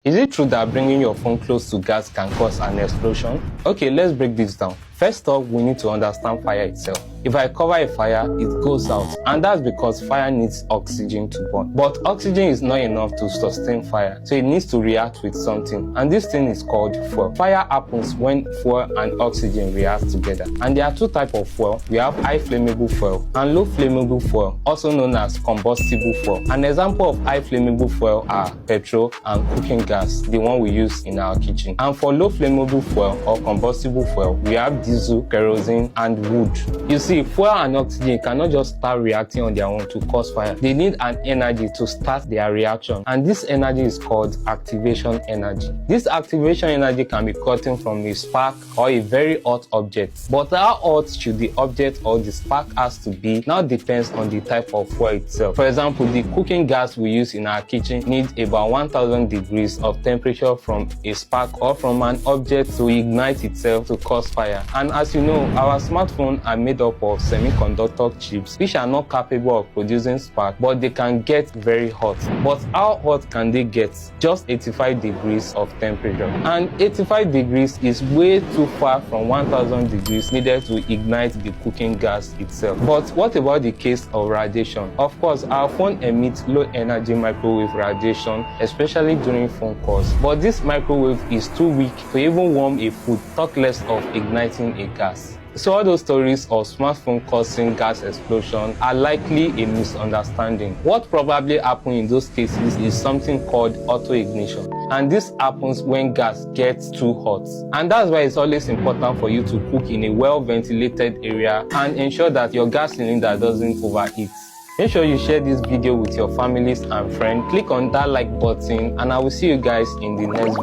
Is it true that bringing your phone close to gas can cause an explosion? Okay, let's break this down. First off, we need to understand fire itself. If I cover a fire, it goes out, and that's because fire needs oxygen to burn. But oxygen is not enough to sustain fire, so it needs to react with something, and this thing is called fuel. Fire happens when fuel and oxygen react together, and there are two types of fuel. We have high flammable fuel and low flammable fuel, also known as combustible fuel. An example of high flammable fuel are petrol and cooking gas, the one we use in our kitchen. And for low flammable fuel or combustible fuel, we have diesel, kerosene, and wood. You see, fuel and oxygen cannot just start reacting on their own to cause fire. They need an energy to start their reaction, and this energy is called activation energy. This activation energy can be gotten from a spark or a very hot object. But how hot should the object or the spark has to be now depends on the type of fuel itself. For example, the cooking gas we use in our kitchen needs about 1000 degrees of temperature from a spark or from an object to ignite itself to cause fire. And as you know, our smartphones are made up of semiconductor chips which are not capable of producing spark, but they can get very hot. But how hot can they get? Just 85 degrees of temperature. And 85 degrees is way too far from 1000 degrees needed to ignite the cooking gas itself. But what about the case of radiation? Of course, our phone emits low energy microwave radiation, especially during phone calls. But this microwave is too weak to even warm a food, talk less of igniting a gas. So all those stories of smartphone causing gas explosion are likely a misunderstanding. What probably happened in those cases is something called auto-ignition. And this happens when gas gets too hot. And that's why it's always important for you to cook in a well-ventilated area and ensure that your gas cylinder doesn't overheat. Make sure you share this video with your families and friends. Click on that like button, and I will see you guys in the next video.